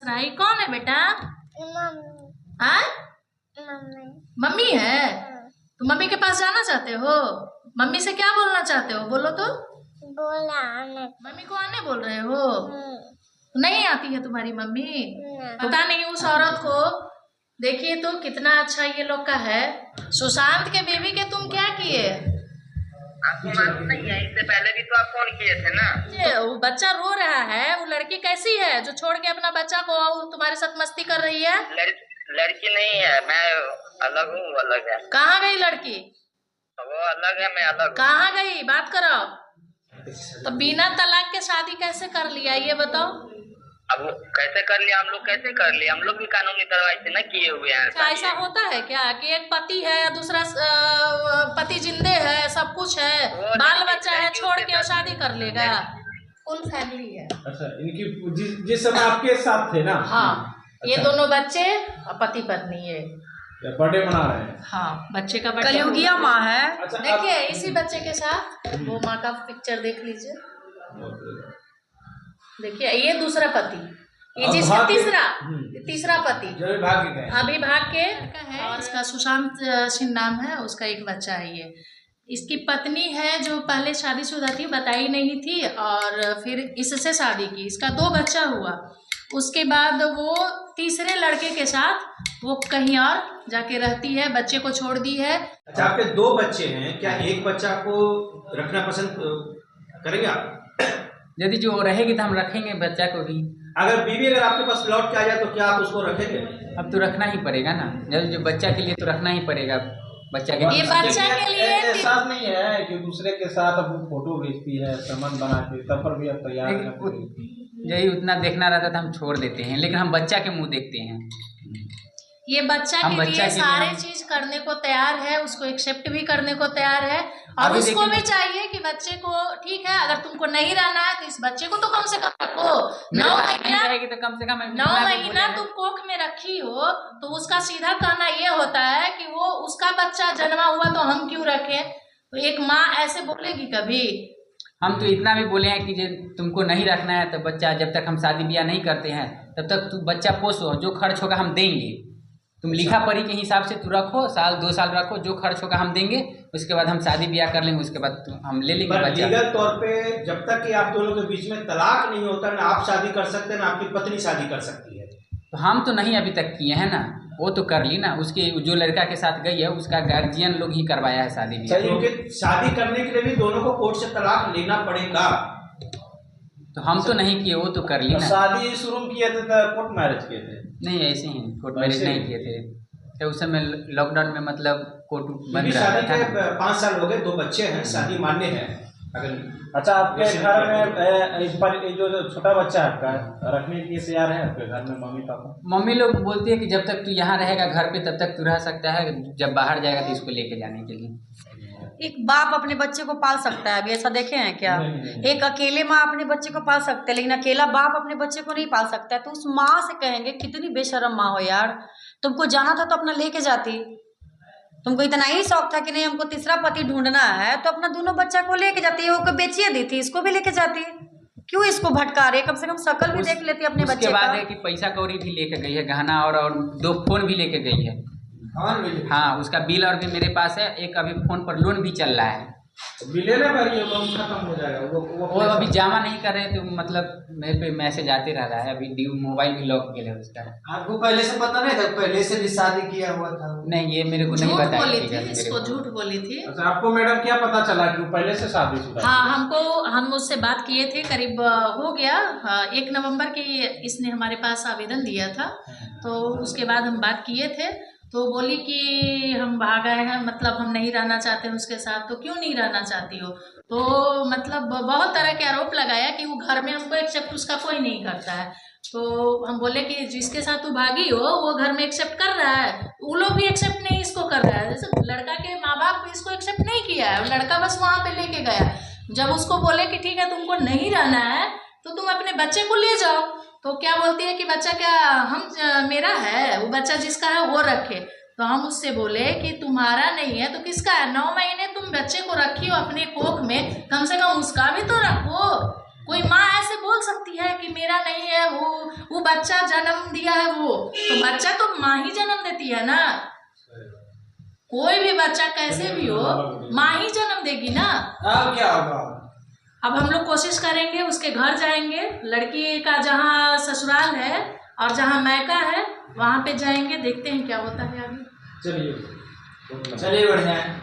राही कौन है बेटा? हाँ मम्मी है। तो मम्मी के पास जाना चाहते हो? मम्मी से क्या बोलना चाहते हो? बोलो तो। बोला मम्मी को आने बोल रहे हो? नहीं आती है तुम्हारी मम्मी? पता नहीं उस औरत को देखिए तो कितना अच्छा ये लोग का है। सुशांत के बेबी के तुम क्या किए? आपको मालूम नहीं है? इससे पहले भी तो आप फोन किए थे ना। वो बच्चा रो रहा है, वो लड़की कैसी है जो छोड़ के अपना बच्चा को तुम्हारे साथ मस्ती कर रही है? लड़की नहीं है, मैं अलग हूँ, वो अलग है। कहाँ गई लड़की? वो अलग है, मैं अलग। कहाँ गई? बात करो। तो बिना तलाक के शादी कैसे कर लिया ये बताओ? अब वो कैसे कर लिया? हम लोग कैसे कर लिया? हम लोग भी कानूनी कार्रवाई से ना किए हुए हैं। क्या ऐसा होता है क्या कि एक पति है या दूसरा पति जिंदे है, सब कुछ है, बाल बच्चा है, छोड़ के शादी कर लेगा? फुल फैमिली है। अच्छा, इनकी जिस समय आपके साथ थे ना? हाँ। अच्छा। ये दोनों बच्चे और पति पत्नी है। बर्थडे मना रहे हैं। हाँ, बच्चे का बर्थडे। कलयुगिया माँ है। अच्छा, देखिए इसी बच्चे के साथ वो माँ का पिक्चर देख लीजिए। देखिए ये दूसरा पति, ये जिसका तीसरा पति जो भाग गए, अभी भाग के है। और इसका सुशांत सिंह नाम है, उसका एक बच्चा है। ये इसकी पत्नी है जो पहले शादीशुदा थी, बताई नहीं थी, और फिर इससे शादी की। इसका 2 बच्चा हुआ। उसके बाद वो तीसरे लड़के के साथ वो कहीं और जाके रहती है, बच्चे को छोड़ दी है। अच्छा, आपके 2 बच्चे हैं, क्या एक बच्चा को रखना पसंद करेंगे आप? यदि जो रहेगी तो हम रखेंगे बच्चा को भी। अगर बीवी अगर आपके पास लौट के आ जाए तो क्या आप उसको रखेंगे? अब तो रखना ही पड़ेगा ना, जो बच्चा के लिए तो रखना ही पड़ेगा। बच्चा के ये बच्चा के लिए एहसास नहीं है कि दूसरे के साथ अब फोटो भेजती है, संबंध बनाती है, तब पर भी अब तैयार यही उतना देखना रहता था, हम छोड़ देते हैं, लेकिन हम बच्चा के मुंह देखते हैं। ये बच्चा के लिए सारे चीज करने को तैयार है, उसको एक्सेप्ट भी करने को तैयार है। और उसको भी चाहिए कि बच्चे को, ठीक है अगर तुमको नहीं रहना है तो इस बच्चे को तो कम से कम रखो। 9 महीना रहेगी तो कम से कम 9 महीना तुम कोख में रखी हो, तो उसका सीधा कहना ये होता है कि वो उसका बच्चा जन्मा हुआ तो हम क्यों रखें? तो एक माँ ऐसे बोलेगी कभी? हम तो इतना भी बोले हैं कि तुमको नहीं रखना है तो बच्चा, जब तक हम शादी ब्याह नहीं करते हैं तब तक तू बच्चा पोसो, जो खर्च होगा हम देंगे। तुम लिखा पढ़ी के हिसाब से तू रखो, 1-2 साल रखो, जो खर्च होगा हम देंगे, उसके बाद हम शादी ब्याह कर लेंगे, उसके बाद हम ले लेंगे बच्चा। लीगल तौर पे जब तक कि आप दोनों के बीच में तलाक नहीं होता, ना आप शादी कर सकते हैं ना आपकी पत्नी शादी कर सकती है। तो हम तो नहीं अभी तक किए हैं ना, वो तो कर ली ना। उसके जो लड़का के साथ गई है उसका गार्जियन लोग ही करवाया है शादी ब्याह। क्योंकि शादी करने के लिए भी दोनों को कोर्ट से तलाक लेना पड़ेगा। तो हम तो नहीं किए, वो तो कर ली ना। शादी शुरू किए थे तो कोर्ट मैरिज किए थे? नहीं, ऐसे ही कोर्ट मैरिज नहीं किए थे। तो उस समय लॉकडाउन में मतलब कोर्ट बंद रहा था। 5 साल हो गए, 2 बच्चे हैं, शादी मान्य है। अच्छा, आपके घर में जो छोटा बच्चा है आपका, रखने के लिए तैयार है आपके घर में मम्मी पापा? मम्मी लोग बोलती है कि जब तक तू यहाँ रहेगा घर पे तब तक तू रह सकता है, जब बाहर जाएगा तो इसको लेके जाने के लिए। एक बाप अपने बच्चे को पाल सकता है, अभी ऐसा देखे हैं क्या? एक अकेले माँ अपने बच्चे को पाल सकते हैं, लेकिन अकेला बाप अपने बच्चे को नहीं पाल सकता है। तो उस माँ से कहेंगे कितनी बेशर्म माँ हो यार, तुमको जाना था तो अपना लेके जाती। तुमको इतना ही शौक था कि नहीं हमको तीसरा पति ढूंढना है, तो अपना दोनों बच्चा को लेके जाती। वो बेचिए दी थी, इसको भी लेके जाती। क्यों इसको भटका रहे? कम से कम शकल भी देख लेती अपने बच्चे के बाद है कि पैसा कौड़ी भी लेके गई है, गहना और 2 फोन भी लेके गई है। हाँ, उसका बिल और भी मेरे पास है। एक अभी फोन पर लोन भी चल रहा है, बिले ना भरिए, लोन खत्म हो जाएगा। वो अभी जमा नहीं कर रहे, तो मतलब मेरे पे मैसेज आते रह रहा है। अभी मोबाइल भी लॉक किया है उसका। आपको पहले से पता नहीं था? पहले से भी शादी किया हुआ था? नहीं, ये मेरे को नहीं बताया थी, इसको झूठ बोली थी। अच्छा, आपको मैडम क्या पता चला कि वो पहले से शादीशुदा? हाँ, हम उससे बात किए थे, करीब हो गया 1 नवंबर की इसने हमारे पास आवेदन दिया था। तो उसके बाद हम बात किए थे, तो बोली कि हम भाग आए हैं, मतलब हम नहीं रहना चाहते हैं उसके साथ। तो क्यों नहीं रहना चाहती हो? तो मतलब बहुत तरह के आरोप लगाया कि वो घर में हमको एक्सेप्ट उसका कोई नहीं करता है। तो हम बोले कि जिसके साथ तू भागी हो वो घर में एक्सेप्ट कर रहा है, वो लोग भी एक्सेप्ट नहीं इसको कर रहा है। जैसे लड़का के माँ बाप इसको एक्सेप्ट नहीं किया है, लड़का बस वहाँ पे लेके गया। जब उसको बोले कि ठीक है तुमको नहीं रहना है तो तुम अपने बच्चे को ले जाओ, तो क्या बोलती है कि बच्चा क्या मेरा है, वो बच्चा जिसका है वो रखे। तो हम उससे बोले कि तुम्हारा नहीं है तो किसका है? 9 महीने तुम बच्चे को रखी हो अपने कोख में, कम से कम उसका भी तो रखो। कोई माँ ऐसे बोल सकती है कि मेरा नहीं है, वो बच्चा जन्म दिया है, वो तो बच्चा तो माँ ही जन्म देती है ना। कोई भी बच्चा कैसे भी हो, माँ ही जन्म देगी ना। अब क्या होगा? अब हम लोग कोशिश करेंगे, उसके घर जाएंगे, लड़की का जहाँ ससुराल है और जहाँ मैका है वहाँ पे जाएंगे, देखते हैं क्या होता है अभी। चलिए चलिए बढ़िया है।